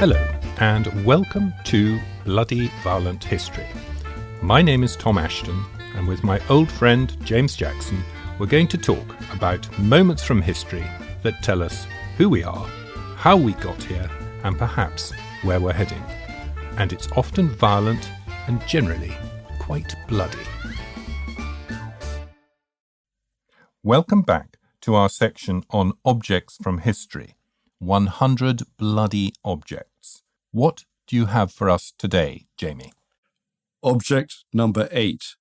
Hello, and welcome to Bloody Violent History. My name is Tom Ashton, and with my old friend James Jackson, we're going to talk about moments from history that tell us who we are, how we got here, and perhaps where we're heading. And it's often violent and generally quite bloody. Welcome back to our section on objects from history. 100 bloody objects. What do you have for us today, Jamie? Object number 8.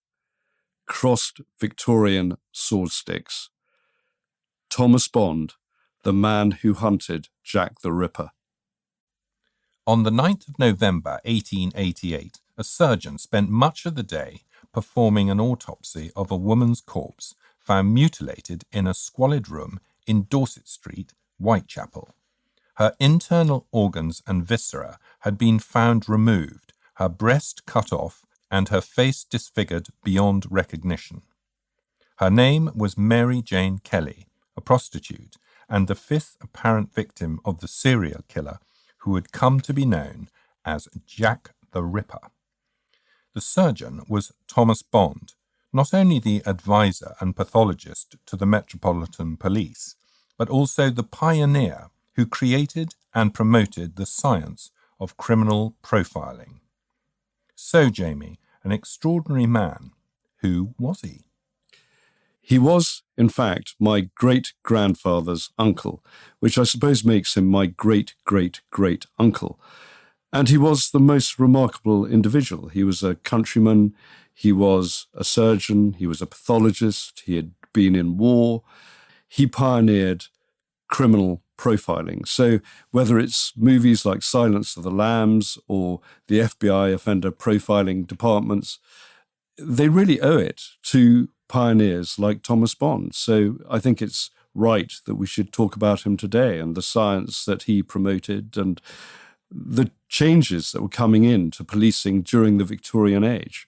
Crossed Victorian sword sticks. Thomas Bond, the man who hunted Jack the Ripper. On the 9th of November 1888, a surgeon spent much of the day performing an autopsy of a woman's corpse found mutilated in a squalid room in Dorset Street, Whitechapel. Her internal organs and viscera had been found removed, her breast cut off, and her face disfigured beyond recognition. Her name was Mary Jane Kelly, a prostitute, and the fifth apparent victim of the serial killer who had come to be known as Jack the Ripper. The surgeon was Thomas Bond, not only the advisor and pathologist to the Metropolitan Police, but also the pioneer who created and promoted the science of criminal profiling. So, Jamie, an extraordinary man. Who was he? He was, in fact, my great-grandfather's uncle, which I suppose makes him my great-great-great-uncle. And he was the most remarkable individual. He was a countryman, he was a surgeon, he was a pathologist, he had been in war. He pioneered criminal profiling. So whether it's movies like Silence of the Lambs or the FBI offender profiling departments, they really owe it to pioneers like Thomas Bond. So I think it's right that we should talk about him today and the science that he promoted and the changes that were coming into policing during the Victorian age.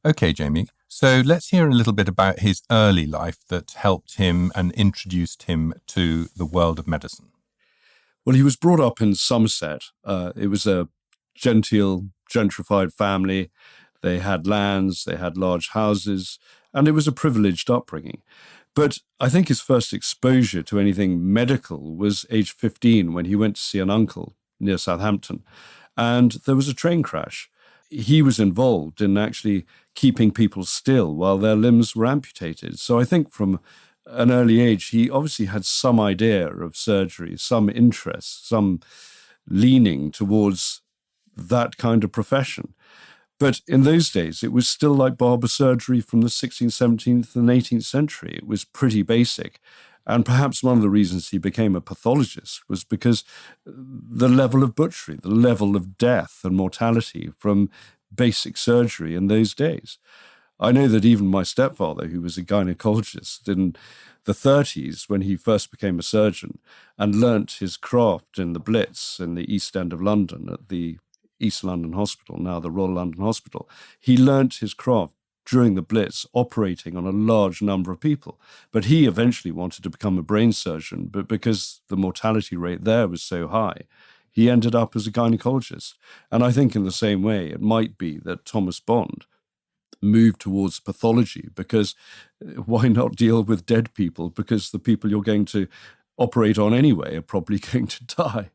Okay, Jamie. So let's hear a little bit about his early life that helped him and introduced him to the world of medicine. Well, he was brought up in Somerset. It was a genteel, gentrified family. They had lands, they had large houses, and it was a privileged upbringing. But I think his first exposure to anything medical was age 15 when he went to see an uncle near Southampton, and there was a train crash. He was involved in actually keeping people still while their limbs were amputated. So I think from an early age, he obviously had some idea of surgery, some interest, some leaning towards that kind of profession. But in those days, it was still like barber surgery from the 16th, 17th and 18th century. It was pretty basic. And perhaps one of the reasons he became a pathologist was because the level of butchery, the level of death and mortality from basic surgery in those days. I know that even my stepfather, who was a gynecologist in the 30s when he first became a surgeon and learnt his craft in the Blitz in the East End of London at the East London Hospital, now the Royal London Hospital, he learnt his craft during the Blitz, operating on a large number of people. But he eventually wanted to become a brain surgeon, but because the mortality rate there was so high, he ended up as a gynecologist. And I think in the same way, it might be that Thomas Bond moved towards pathology because why not deal with dead people? Because the people you're going to operate on anyway are probably going to die.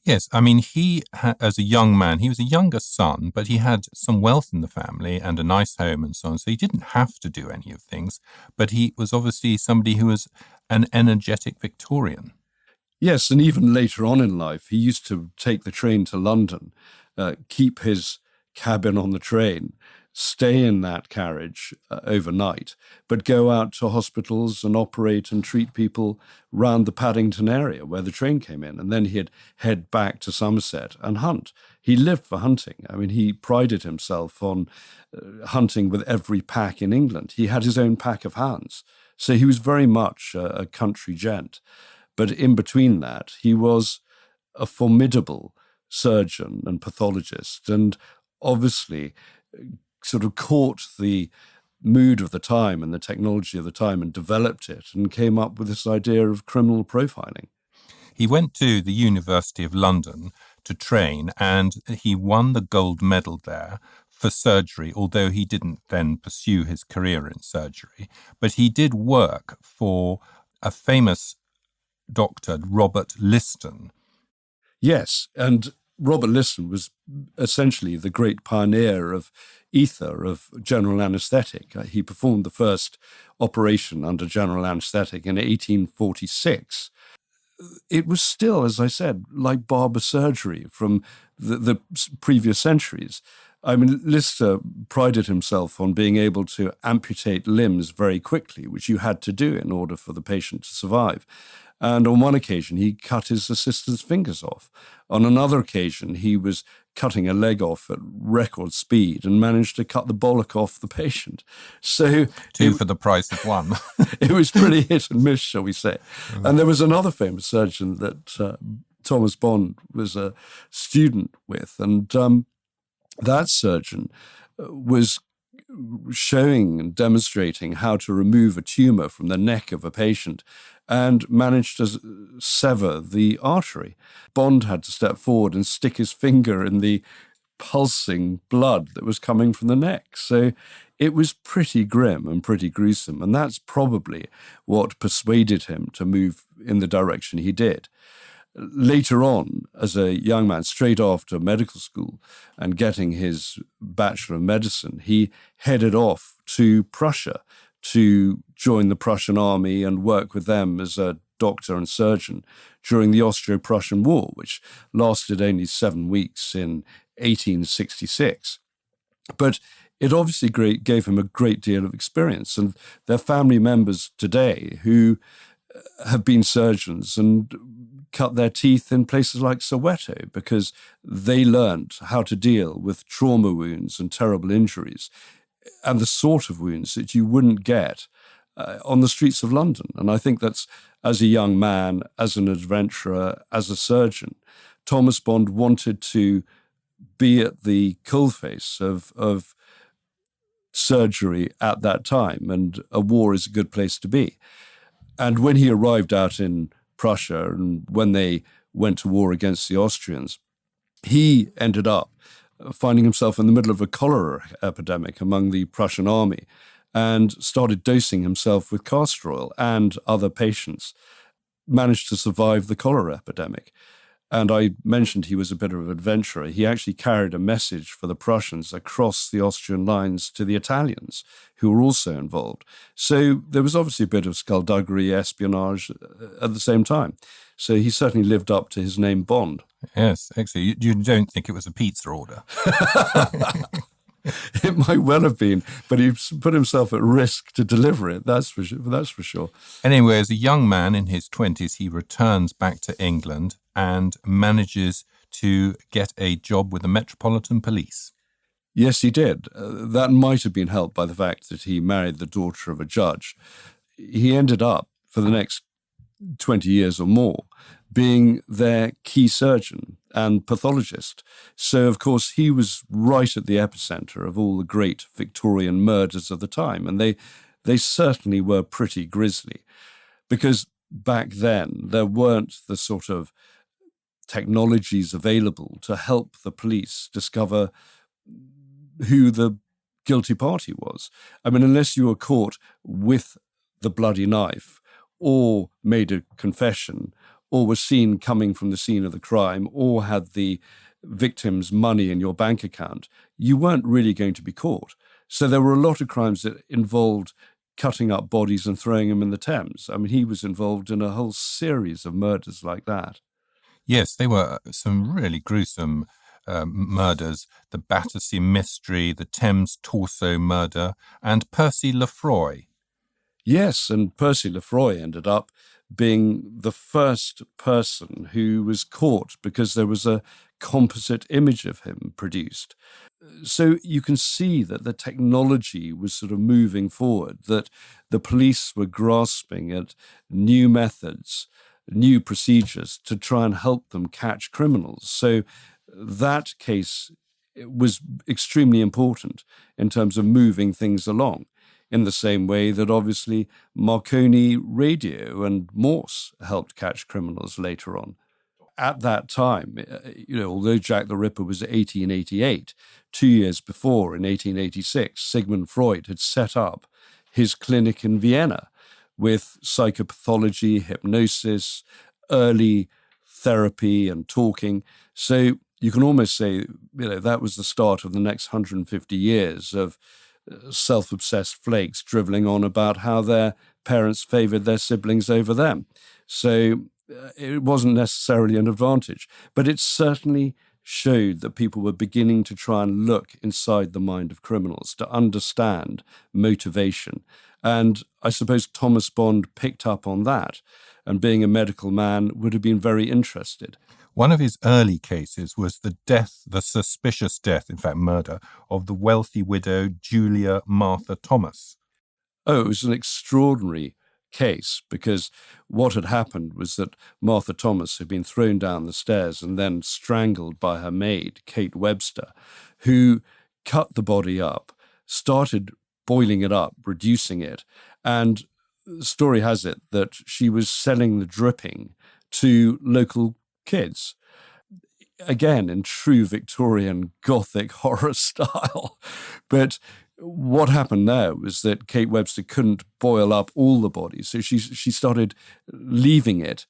Yes, I mean, as a young man, he was a younger son, but he had some wealth in the family and a nice home and so on. So he didn't have to do any of things, but he was obviously somebody who was an energetic Victorian. Yes, and even later on in life, he used to take the train to London, keep his cabin on the train, stay in that carriage overnight, but go out to hospitals and operate and treat people round the Paddington area where the train came in. And then he'd head back to Somerset and hunt. He lived for hunting. I mean, he prided himself on hunting with every pack in England. He had his own pack of hounds. So he was very much a country gent. But in between that, he was a formidable surgeon and pathologist, and obviously sort of caught the mood of the time and the technology of the time and developed it and came up with this idea of criminal profiling. He went to the University of London to train, and he won the gold medal there for surgery, although he didn't then pursue his career in surgery. But he did work for a famous doctor, Robert Liston. Yes, and Robert Liston was essentially the great pioneer of ether, of general anaesthetic. He performed the first operation under general anaesthetic in 1846. It was still, as I said, like barber surgery from the previous centuries. I mean, Lister prided himself on being able to amputate limbs very quickly, which you had to do in order for the patient to survive. And on one occasion, he cut his assistant's fingers off. On another occasion, he was cutting a leg off at record speed and managed to cut the bollock off the patient. So Two for the price of one. It was pretty hit and miss, shall we say. And there was another famous surgeon that Thomas Bond was a student with. And that surgeon was showing and demonstrating how to remove a tumour from the neck of a patient and managed to sever the artery. Bond had to step forward and stick his finger in the pulsing blood that was coming from the neck. So it was pretty grim and pretty gruesome, and that's probably what persuaded him to move in the direction he did. Later on, as a young man, straight after medical school and getting his Bachelor of Medicine, he headed off to Prussia to join the Prussian army and work with them as a doctor and surgeon during the Austro-Prussian War, which lasted only 7 weeks in 1866. But it obviously gave him a great deal of experience, and their family members today who have been surgeons and cut their teeth in places like Soweto because they learnt how to deal with trauma wounds and terrible injuries and the sort of wounds that you wouldn't get on the streets of London. And I think that's, as a young man, as an adventurer, as a surgeon, Thomas Bond wanted to be at the coalface of surgery at that time, and a war is a good place to be. And when he arrived out in Prussia and when they went to war against the Austrians, he ended up finding himself in the middle of a cholera epidemic among the Prussian army and started dosing himself with castor oil, and other patients managed to survive the cholera epidemic. And I mentioned he was a bit of an adventurer. He actually carried a message for the Prussians across the Austrian lines to the Italians, who were also involved. So there was obviously a bit of skullduggery, espionage at the same time. So he certainly lived up to his name, Bond. Yes, actually, you don't think it was a pizza order. It might well have been, but he put himself at risk to deliver it, that's for sure. Anyway, as a young man in his 20s, he returns back to England and manages to get a job with the Metropolitan Police. Yes, he did. That might have been helped by the fact that he married the daughter of a judge. He ended up, for the next 20 years or more, being their key surgeon and pathologist. So, of course, he was right at the epicenter of all the great Victorian murders of the time. And they certainly were pretty grisly, because back then there weren't the sort of technologies available to help the police discover who the guilty party was. I mean, unless you were caught with the bloody knife or made a confession or was seen coming from the scene of the crime or had the victim's money in your bank account, you weren't really going to be caught. So there were a lot of crimes that involved cutting up bodies and throwing them in the Thames. I mean, he was involved in a whole series of murders like that. Yes, they were some really gruesome murders. The Battersea Mystery, the Thames Torso Murder, and Percy Lefroy. Yes, and Percy Lefroy ended up being the first person who was caught because there was a composite image of him produced. So you can see that the technology was sort of moving forward, that the police were grasping at new methods, new procedures to try and help them catch criminals. So that case was extremely important in terms of moving things along. in the same way that obviously Marconi radio and Morse helped catch criminals later on. At that time, although Jack the Ripper was 1888, 2 years before, in 1886, Sigmund Freud had set up his clinic in Vienna with psychopathology, hypnosis, early therapy and talking. So you can almost say, that was the start of the next 150 years of self-obsessed flakes driveling on about how their parents favoured their siblings over them. So it wasn't necessarily an advantage, but it certainly showed that people were beginning to try and look inside the mind of criminals to understand motivation. And I suppose Thomas Bond picked up on that, and being a medical man would have been very interested. One of his early cases was the suspicious death, in fact murder, of the wealthy widow Julia Martha Thomas. Oh, it was an extraordinary case, because what had happened was that Martha Thomas had been thrown down the stairs and then strangled by her maid, Kate Webster, who cut the body up, started boiling it up, reducing it, and the story has it that she was selling the dripping to local kids. Again, in true Victorian Gothic horror style. But what happened there was that Kate Webster couldn't boil up all the bodies, so she started leaving it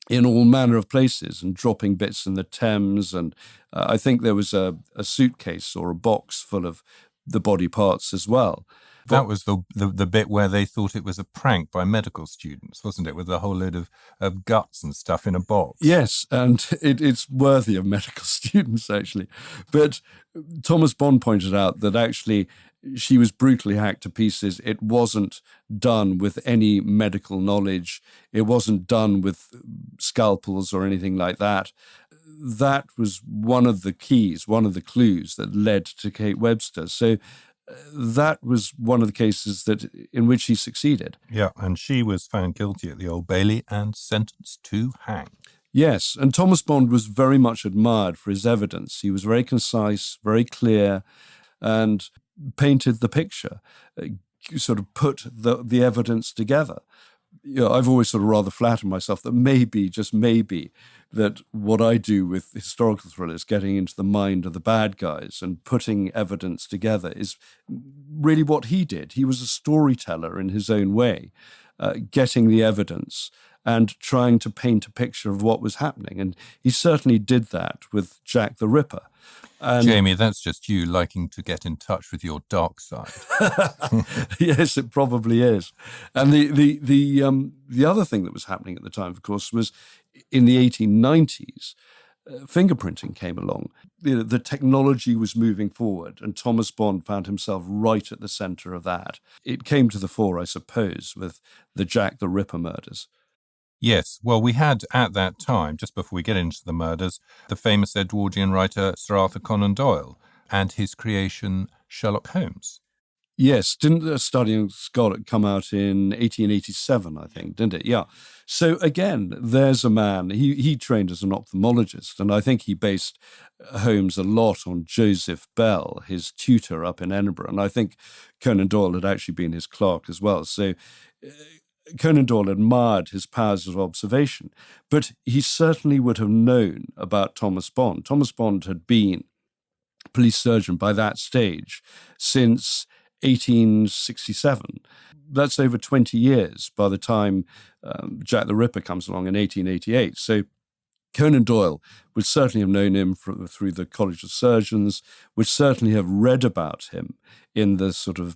in all manner of places and dropping bits in the Thames. And I think there was a suitcase or a box full of the body parts as well. That was the bit where they thought it was a prank by medical students, wasn't it? With a whole load of guts and stuff in a box. Yes, and it's worthy of medical students, actually. But Thomas Bond pointed out that actually she was brutally hacked to pieces. It wasn't done with any medical knowledge. It wasn't done with scalpels or anything like that. That was one of the keys, one of the clues that led to Kate Webster. So that was one of the cases in which he succeeded. Yeah, and she was found guilty at the Old Bailey and sentenced to hang. Yes, and Thomas Bond was very much admired for his evidence. He was very concise, very clear, and painted the picture, sort of put the evidence together. I've always sort of rather flattered myself that maybe, just maybe, that what I do with historical thrillers, getting into the mind of the bad guys and putting evidence together, is really what he did. He was a storyteller in his own way, getting the evidence and trying to paint a picture of what was happening. And he certainly did that with Jack the Ripper. And Jamie, that's just you liking to get in touch with your dark side. Yes, it probably is. And the other thing that was happening at the time, of course, was in the 1890s, fingerprinting came along. The technology was moving forward, and Thomas Bond found himself right at the centre of that. It came to the fore, I suppose, with the Jack the Ripper murders. Yes, well, we had at that time, just before we get into the murders, the famous Edwardian writer Sir Arthur Conan Doyle and his creation Sherlock Holmes. Yes, didn't Studying Scarlet come out in 1887, I think, didn't it? Yeah. So again, there's a man, he trained as an ophthalmologist, and I think he based Holmes a lot on Joseph Bell, his tutor up in Edinburgh, and I think Conan Doyle had actually been his clerk as well. So Conan Doyle admired his powers of observation, but he certainly would have known about Thomas Bond. Thomas Bond had been police surgeon by that stage since 1867. That's over 20 years by the time Jack the Ripper comes along in 1888. So Conan Doyle would certainly have known him through the College of Surgeons, would certainly have read about him in the sort of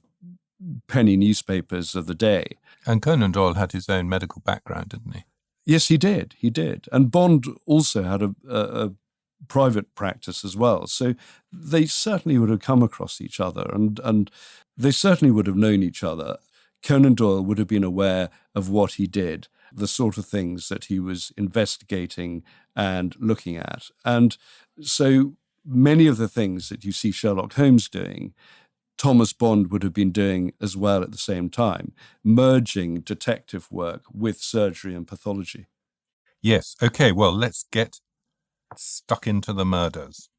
penny newspapers of the day. And Conan Doyle had his own medical background, didn't he? Yes, he did. He did. And Bond also had a private practice as well. So they certainly would have come across each other, and they certainly would have known each other. Conan Doyle would have been aware of what he did, the sort of things that he was investigating and looking at. And so many of the things that you see Sherlock Holmes doing, Thomas Bond would have been doing as well at the same time, merging detective work with surgery and pathology. Yes. Okay, well, let's get stuck into the murders.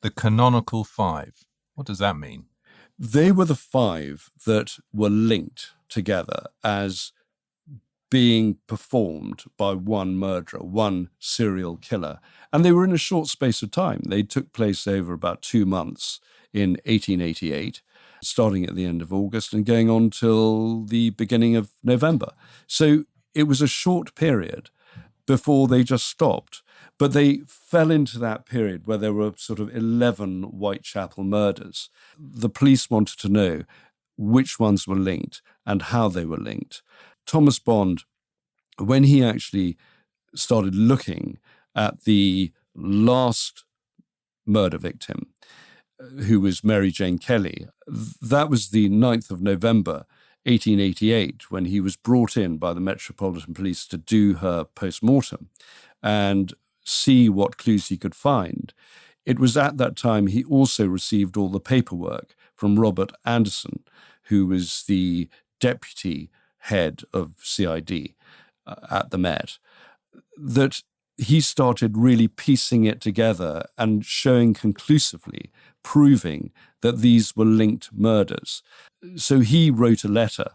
The Canonical Five. What does that mean? They were the 5 that were linked together as being performed by one murderer, one serial killer. And they were in a short space of time. They took place over about 2 months in 1888, starting at the end of August and going on till the beginning of November. So it was a short period before they just stopped. But they fell into that period where there were sort of 11 Whitechapel murders. The police wanted to know which ones were linked and how they were linked. Thomas Bond, when he actually started looking at the last murder victim, who was Mary Jane Kelly, that was the 9th of November, 1888, when he was brought in by the Metropolitan Police to do her post-mortem and see what clues he could find. It was at that time he also received all the paperwork from Robert Anderson, who was the deputy head of CID at the Met, that he started really piecing it together and showing conclusively, proving that these were linked murders. So he wrote a letter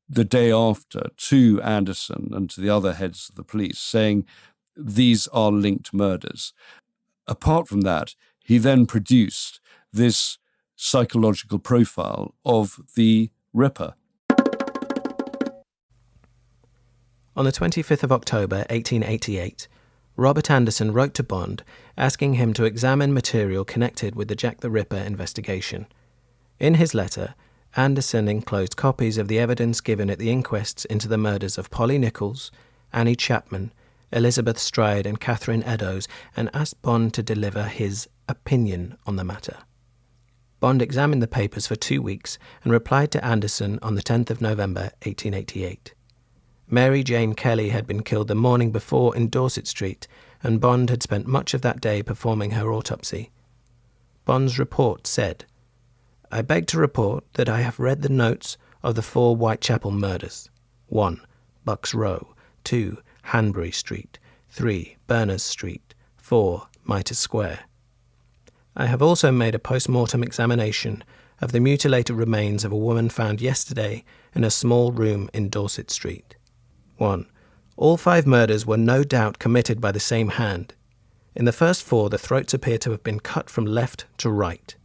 the day after to Anderson and to the other heads of the police saying, these are linked murders. Apart from that, he then produced this psychological profile of the Ripper. On the 25th of October 1888, Robert Anderson wrote to Bond asking him to examine material connected with the Jack the Ripper investigation. In his letter, Anderson enclosed copies of the evidence given at the inquests into the murders of Polly Nichols, Annie Chapman, Elizabeth Stride and Catherine Eddowes, and asked Bond to deliver his opinion on the matter. Bond examined the papers for 2 weeks and replied to Anderson on the 10th of November 1888. Mary Jane Kelly had been killed the morning before in Dorset Street, and Bond had spent much of that day performing her autopsy. Bond's report said, "I beg to report that I have read the notes of the 4 Whitechapel murders. 1. Bucks Row. 2. Hanbury Street. 3. Berners Street. 4. Mitre Square. I have also made a post-mortem examination of the mutilated remains of a woman found yesterday in a small room in Dorset Street. 1. All 5 murders were no doubt committed by the same hand. In the first 4, the throats appear to have been cut from left to right.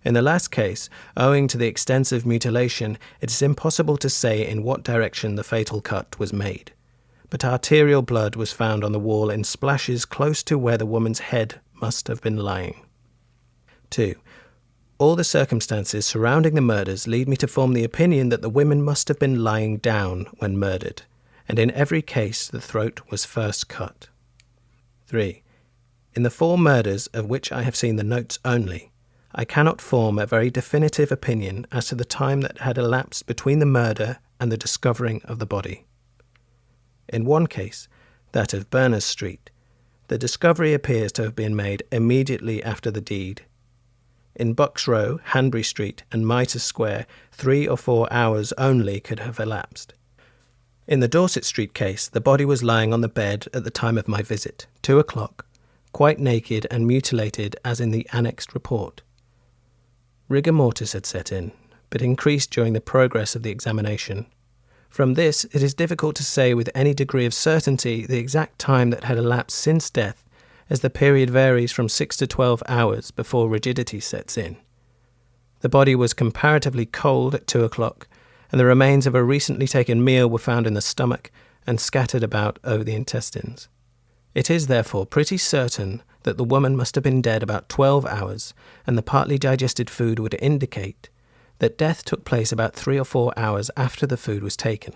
In the last case, owing to the extensive mutilation, it is impossible to say in what direction the fatal cut was made. But arterial blood was found on the wall in splashes close to where the woman's head must have been lying. 2. All the circumstances surrounding the murders lead me to form the opinion that the women must have been lying down when murdered, and in every case the throat was first cut. 3. In the 4 murders of which I have seen the notes only, I cannot form a very definitive opinion as to the time that had elapsed between the murder and the discovering of the body. In one case, that of Berners Street, the discovery appears to have been made immediately after the deed. In Bucks Row, Hanbury Street, and Mitre Square, 3 or 4 hours only could have elapsed. In the Dorset Street case, the body was lying on the bed at the time of my visit, 2 o'clock, quite naked and mutilated as in the annexed report. Rigor mortis had set in, but increased during the progress of the examination. From this, it is difficult to say with any degree of certainty the exact time that had elapsed since death, as the period varies from 6 to 12 hours before rigidity sets in. The body was comparatively cold at 2 o'clock, and the remains of a recently taken meal were found in the stomach and scattered about over the intestines. It is therefore pretty certain that the woman must have been dead about 12 hours, and the partly digested food would indicate that death took place about 3 or 4 hours after the food was taken,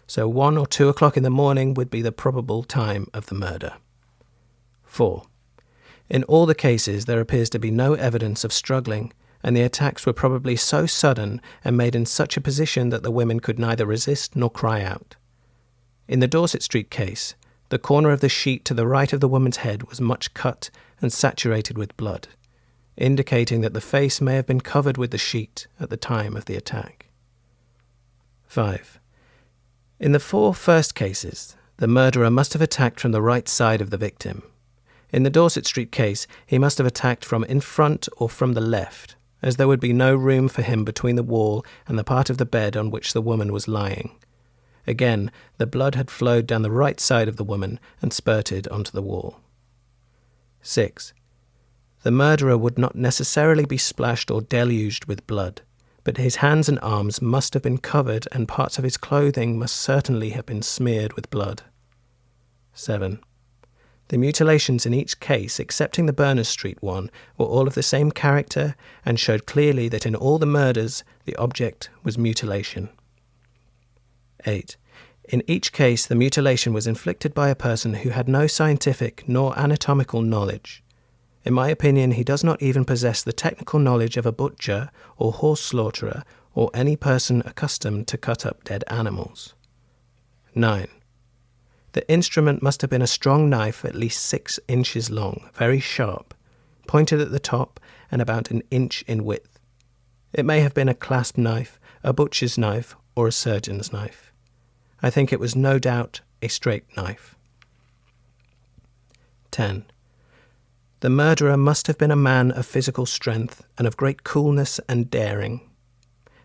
so 1 or 2 o'clock in the morning would be the probable time of the murder. 4. In all the cases there appears to be no evidence of struggling, and the attacks were probably so sudden and made in such a position that the women could neither resist nor cry out. In the Dorset Street case, the corner of the sheet to the right of the woman's head was much cut and saturated with blood, indicating that the face may have been covered with the sheet at the time of the attack. 5. In the 4 first cases, the murderer must have attacked from the right side of the victim. In the Dorset Street case, he must have attacked from in front or from the left. as there would be no room for him between the wall and the part of the bed on which the woman was lying. Again, the blood had flowed down the right side of the woman and spurted onto the wall. 6. The murderer would not necessarily be splashed or deluged with blood, but his hands and arms must have been covered and parts of his clothing must certainly have been smeared with blood. 7. The mutilations in each case, excepting the Berners Street one, were all of the same character and showed clearly that in all the murders the object was mutilation. 8. In each case, the mutilation was inflicted by a person who had no scientific nor anatomical knowledge. In my opinion, he does not even possess the technical knowledge of a butcher or horse slaughterer or any person accustomed to cut up dead animals. 9. The instrument must have been a strong knife at least 6 inches long, very sharp, pointed at the top and about an inch in width. It may have been a clasp knife, a butcher's knife, or a surgeon's knife. I think it was no doubt a straight knife. 10. The murderer must have been a man of physical strength and of great coolness and daring.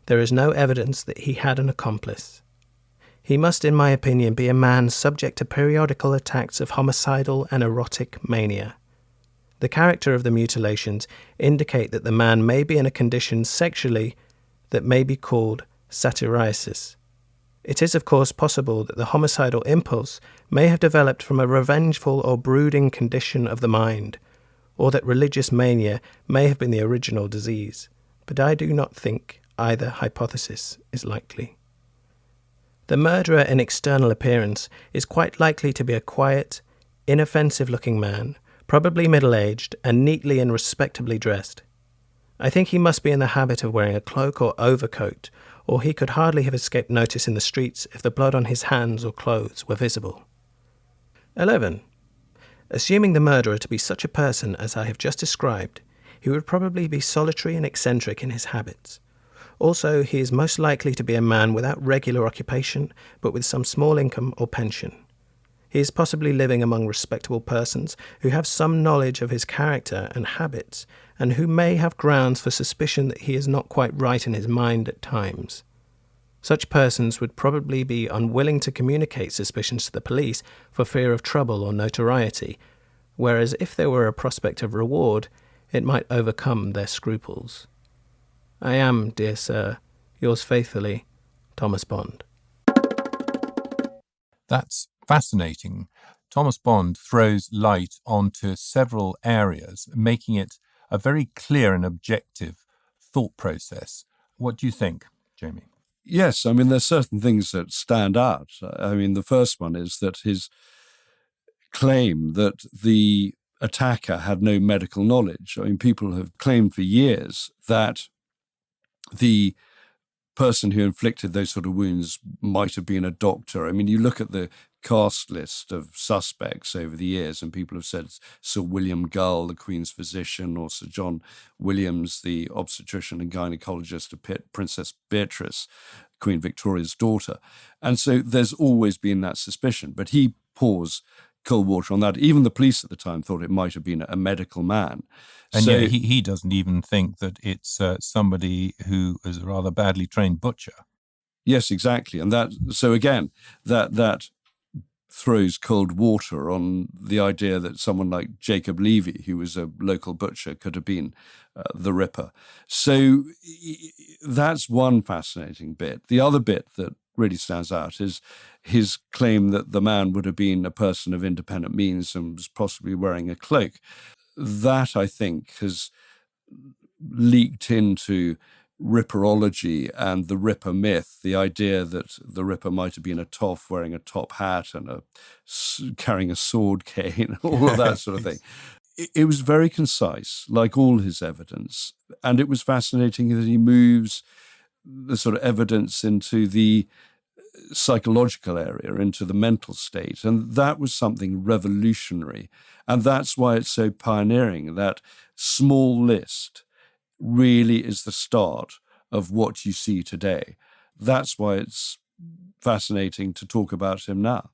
There is no evidence that he had an accomplice. He must, in my opinion, be a man subject to periodical attacks of homicidal and erotic mania. The character of the mutilations indicate that the man may be in a condition sexually that may be called satyriasis. It is, of course, possible that the homicidal impulse may have developed from a revengeful or brooding condition of the mind, or that religious mania may have been the original disease, but I do not think either hypothesis is likely. The murderer in external appearance is quite likely to be a quiet, inoffensive-looking man, probably middle-aged and neatly and respectably dressed. I think he must be in the habit of wearing a cloak or overcoat, or he could hardly have escaped notice in the streets if the blood on his hands or clothes were visible. 11. Assuming the murderer to be such a person as I have just described, he would probably be solitary and eccentric in his habits. Also, he is most likely to be a man without regular occupation, but with some small income or pension. He is possibly living among respectable persons who have some knowledge of his character and habits, and who may have grounds for suspicion that he is not quite right in his mind at times. Such persons would probably be unwilling to communicate suspicions to the police for fear of trouble or notoriety, whereas if there were a prospect of reward, it might overcome their scruples. I am, dear sir, yours faithfully, Thomas Bond. That's fascinating. Thomas Bond throws light onto several areas, making it a very clear and objective thought process. What do you think, Jamie? Yes, I mean, there's certain things that stand out. I mean, the first one is that his claim that the attacker had no medical knowledge. I mean, people have claimed for years that the person who inflicted those sort of wounds might have been a doctor. I mean, you look at the cast list of suspects over the years, and people have said Sir William Gull, the Queen's physician, or Sir John Williams, the obstetrician and gynecologist of Princess Beatrice, Queen Victoria's daughter. And so there's always been that suspicion. But he pours cold water on that. Even the police at the time thought it might have been a medical man. And so, yet he doesn't even think that it's somebody who is a rather badly trained butcher. Yes, exactly. And so again, that throws cold water on the idea that someone like Jacob Levy, who was a local butcher, could have been the Ripper. So that's one fascinating bit. The other bit that really stands out is his claim that the man would have been a person of independent means and was possibly wearing a cloak. That, I think, has leaked into Ripperology and the Ripper myth, the idea that the Ripper might have been a toff wearing a top hat and carrying a sword cane, all of that sort of thing. It was very concise, like all his evidence, and it was fascinating that he moves the sort of evidence into the psychological area, into the mental state, and that was something revolutionary, and that's why it's so pioneering. That small list really is the start of what you see today. That's why it's fascinating to talk about him now.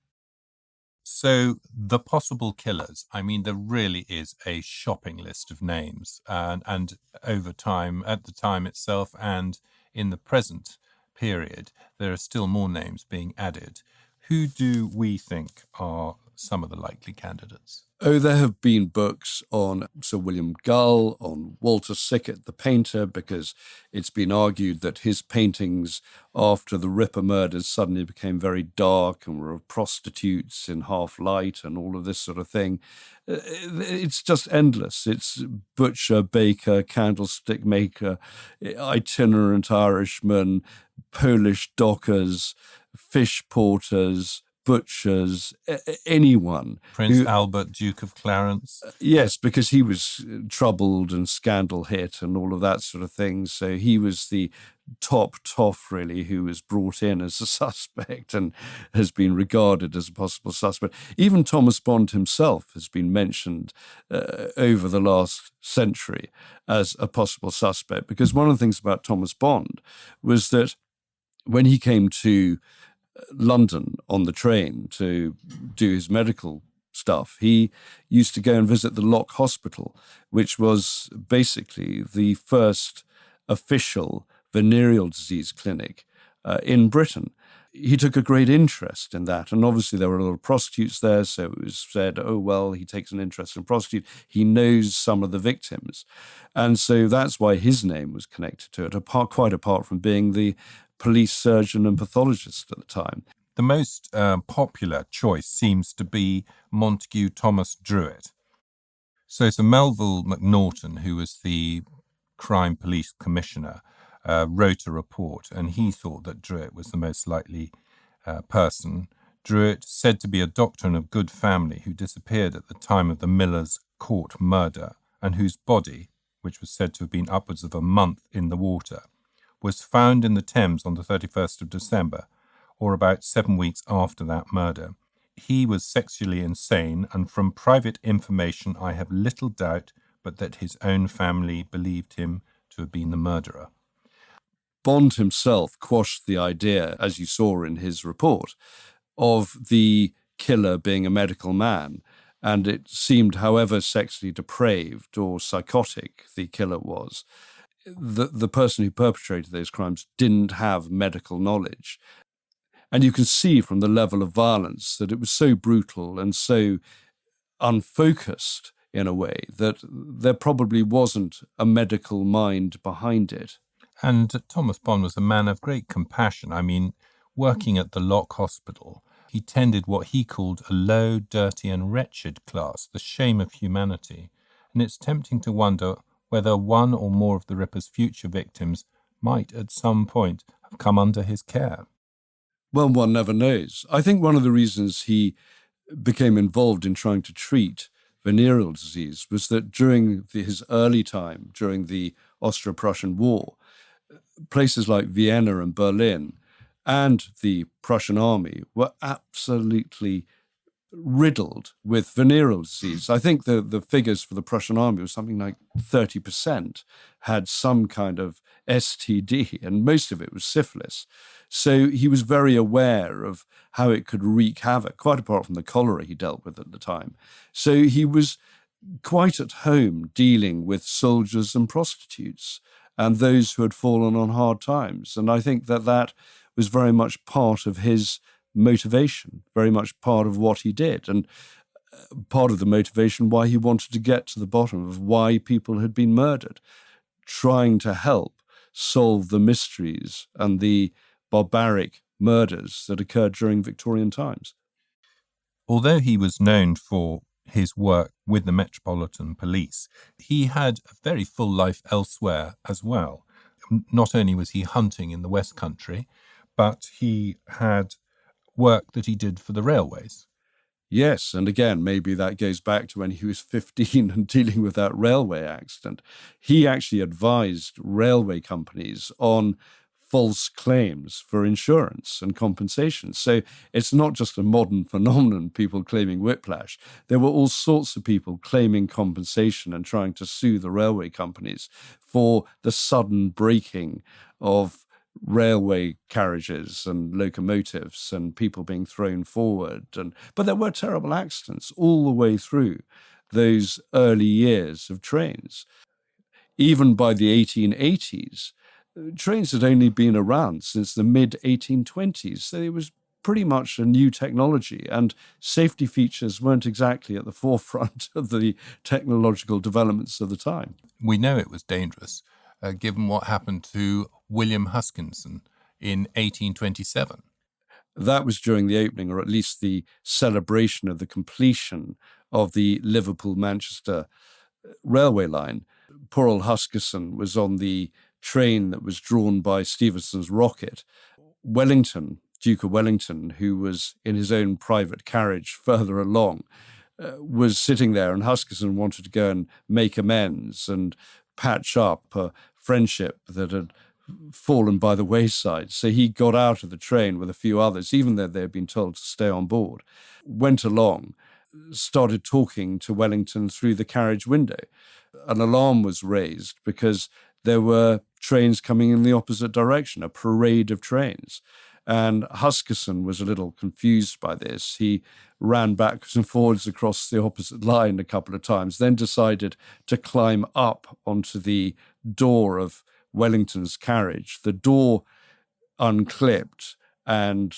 So the possible killers, I mean, there really is a shopping list of names, and over time, at the time itself and in the present period, there are still more names being added. Who do we think are some of the likely candidates? Oh, there have been books on Sir William Gull, on Walter Sickert, the painter, because it's been argued that his paintings after the Ripper murders suddenly became very dark and were of prostitutes in half light and all of this sort of thing. It's just endless. It's butcher, baker, candlestick maker, itinerant Irishman, Polish dockers, fish porters, butchers, anyone. Prince Albert, Duke of Clarence. Yes, because he was troubled and scandal hit and all of that sort of thing. So he was the top toff, really, who was brought in as a suspect and has been regarded as a possible suspect. Even Thomas Bond himself has been mentioned over the last century as a possible suspect, because one of the things about Thomas Bond was that when he came to London on the train to do his medical stuff, he used to go and visit the Lock Hospital, which was basically the first official venereal disease clinic in Britain. He took a great interest in that, and obviously there were a lot of prostitutes there, so it was said, oh, well, he takes an interest in prostitutes. He knows some of the victims. And so that's why his name was connected to it, quite apart from being the police surgeon and pathologist at the time. The most popular choice seems to be Montague Thomas Druitt. So Sir Melville Macnaghten, who was the crime police commissioner, wrote a report, and he thought that Druitt was the most likely person. Druitt, said to be a doctor and of good family, who disappeared at the time of the Miller's Court murder, and whose body, which was said to have been upwards of a month in the water, was found in the Thames on the 31st of December, or about 7 weeks after that murder. He was sexually insane, and from private information I have little doubt but that his own family believed him to have been the murderer. Bond himself quashed the idea, as you saw in his report, of the killer being a medical man, and it seemed, however sexually depraved or psychotic the killer was, the person who perpetrated those crimes didn't have medical knowledge. And you can see from the level of violence that it was so brutal and so unfocused in a way that there probably wasn't a medical mind behind it. And Thomas Bond was a man of great compassion. I mean, working at the Lock Hospital, he tended what he called a low, dirty and wretched class, the shame of humanity. And it's tempting to wonder whether one or more of the Ripper's future victims might at some point have come under his care. Well, one never knows. I think one of the reasons he became involved in trying to treat venereal disease was that during his early time, during the Austro-Prussian War, places like Vienna and Berlin and the Prussian army were absolutely riddled with venereal disease. I think the figures for the Prussian army was something like 30% had some kind of STD, and most of it was syphilis. So he was very aware of how it could wreak havoc, quite apart from the cholera he dealt with at the time. So he was quite at home dealing with soldiers and prostitutes and those who had fallen on hard times. And I think that was very much part of his motivation, very much part of what he did, and part of the motivation why he wanted to get to the bottom of why people had been murdered, trying to help solve the mysteries and the barbaric murders that occurred during Victorian times. Although he was known for his work with the Metropolitan Police, he had a very full life elsewhere as well. Not only was he hunting in the West Country, but he had work that he did for the railways. Yes, and again, maybe that goes back to when he was 15 and dealing with that railway accident. He actually advised railway companies on false claims for insurance and compensation. So it's not just a modern phenomenon, people claiming whiplash. There were all sorts of people claiming compensation and trying to sue the railway companies for the sudden breaking of railway carriages and locomotives and people being thrown forward. But there were terrible accidents all the way through those early years of trains. Even by the 1880s, trains had only been around since the mid-1820s, so it was pretty much a new technology, and safety features weren't exactly at the forefront of the technological developments of the time. We know it was dangerous, given what happened to William Huskinson in 1827. That was during the opening, or at least the celebration of the completion of the Liverpool-Manchester railway line. Poor old Huskisson was on the train that was drawn by Stephenson's rocket. Wellington, Duke of Wellington, who was in his own private carriage further along, was sitting there, and Huskisson wanted to go and make amends and patch up a friendship that had fallen by the wayside. So he got out of the train with a few others, even though they had been told to stay on board, went along, started talking to Wellington through the carriage window. An alarm was raised because there were trains coming in the opposite direction, a parade of trains. And Huskisson was a little confused by this. He ran backwards and forwards across the opposite line a couple of times, then decided to climb up onto the door of Wellington's carriage. The door unclipped and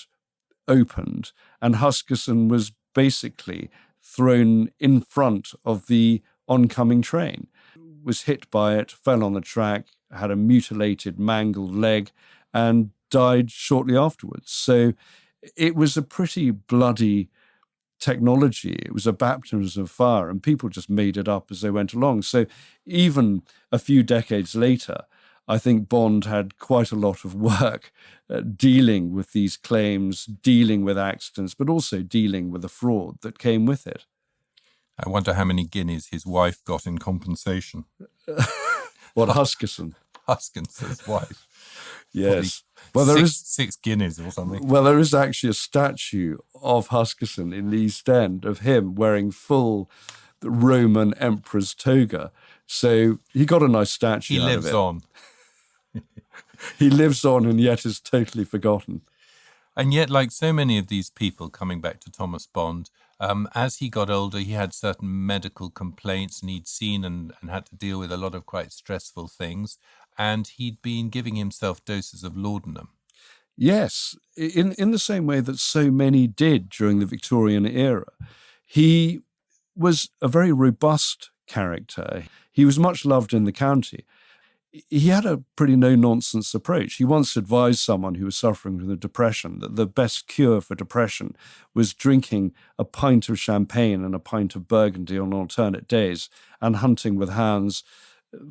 opened, and Huskisson was basically thrown in front of the oncoming train, was hit by it, fell on the track, had a mutilated, mangled leg, and died shortly afterwards. So it was a pretty bloody technology. It was a baptism of fire, and people just made it up as they went along. So even a few decades later, I think Bond had quite a lot of work dealing with these claims, dealing with accidents, but also dealing with the fraud that came with it. I wonder how many guineas his wife got in compensation. What, Huskisson? Huskinson's wife. Yes. Well, there is 6 guineas or something. Well, there is actually a statue of Huskisson in the East End of him wearing full Roman emperor's toga. So he got a nice statue out of it. He lives on. He lives on and yet is totally forgotten. And yet, like so many of these people, coming back to Thomas Bond, as he got older, he had certain medical complaints, and he'd seen and had to deal with a lot of quite stressful things. And he'd been giving himself doses of laudanum. Yes, in the same way that so many did during the Victorian era. He was a very robust character. He was much loved in the county. He had a pretty no-nonsense approach. He once advised someone who was suffering from depression that the best cure for depression was drinking a pint of champagne and a pint of burgundy on alternate days and hunting with hounds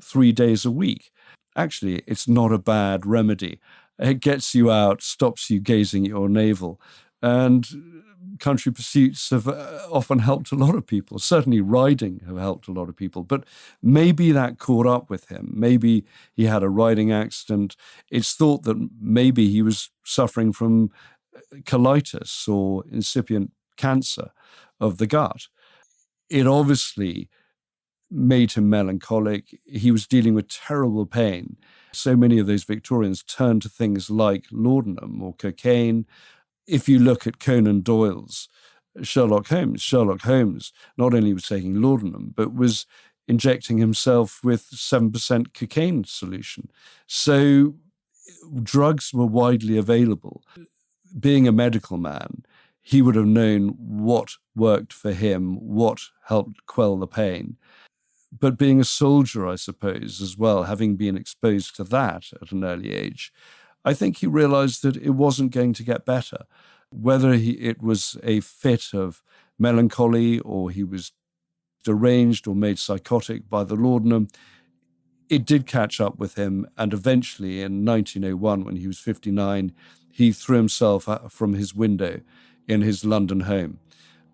3 days a week. Actually, it's not a bad remedy. It gets you out, stops you gazing at your navel. And country pursuits have often helped a lot of people. Certainly riding have helped a lot of people. But maybe that caught up with him. Maybe he had a riding accident. It's thought that maybe he was suffering from colitis or incipient cancer of the gut. It obviously made him melancholic. He was dealing with terrible pain. So many of those Victorians turned to things like laudanum or cocaine. If you look at Conan Doyle's Sherlock Holmes not only was taking laudanum, but was injecting himself with 7% cocaine solution. So drugs were widely available. Being a medical man, he would have known what worked for him, what helped quell the pain. But being a soldier, I suppose, as well, having been exposed to that at an early age, I think he realized that it wasn't going to get better. Whether it was a fit of melancholy or he was deranged or made psychotic by the laudanum, it did catch up with him. And eventually in 1901, when he was 59, he threw himself from his window in his London home,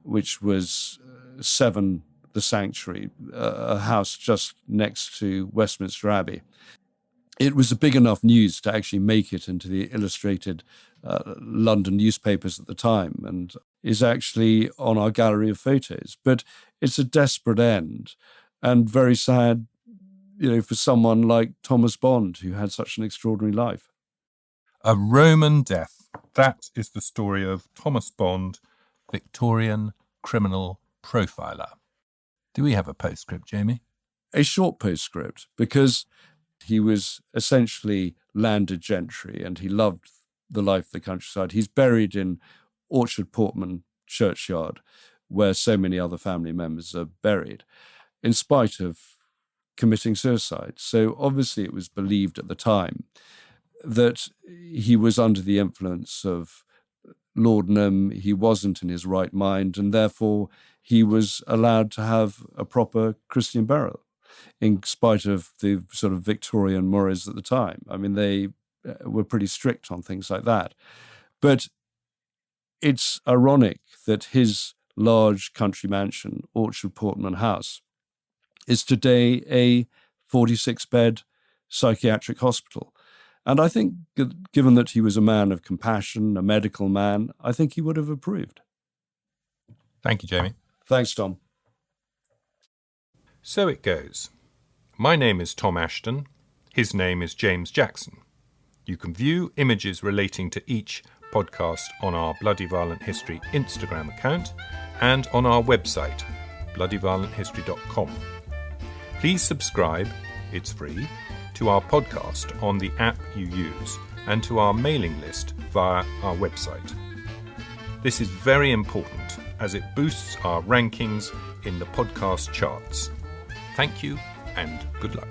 which was 7 The Sanctuary, a house just next to Westminster Abbey. It was a big enough news to actually make it into the illustrated London newspapers at the time, and is actually on our gallery of photos. But it's a desperate end, and very sad, for someone like Thomas Bond, who had such an extraordinary life. A Roman death. That is the story of Thomas Bond, Victorian criminal profiler. Do we have a postscript, Jamie? A short postscript, because he was essentially landed gentry and he loved the life of the countryside. He's buried in Orchard Portman churchyard, where so many other family members are buried, in spite of committing suicide. So obviously it was believed at the time that he was under the influence of laudanum, he wasn't in his right mind, and therefore he was allowed to have a proper Christian burial, in spite of the sort of Victorian mores at the time. I mean, they were pretty strict on things like that. But it's ironic that his large country mansion, Orchard Portman House, is today a 46-bed psychiatric hospital. And I think, given that he was a man of compassion, a medical man, I think he would have approved. Thank you, Jamie. Thanks, Tom. So it goes. My name is Tom Ashton. His name is James Jackson. You can view images relating to each podcast on our Bloody Violent History Instagram account and on our website, bloodyviolenthistory.com. Please subscribe, it's free, to our podcast on the app you use and to our mailing list via our website. This is very important as it boosts our rankings in the podcast charts. Thank you and good luck.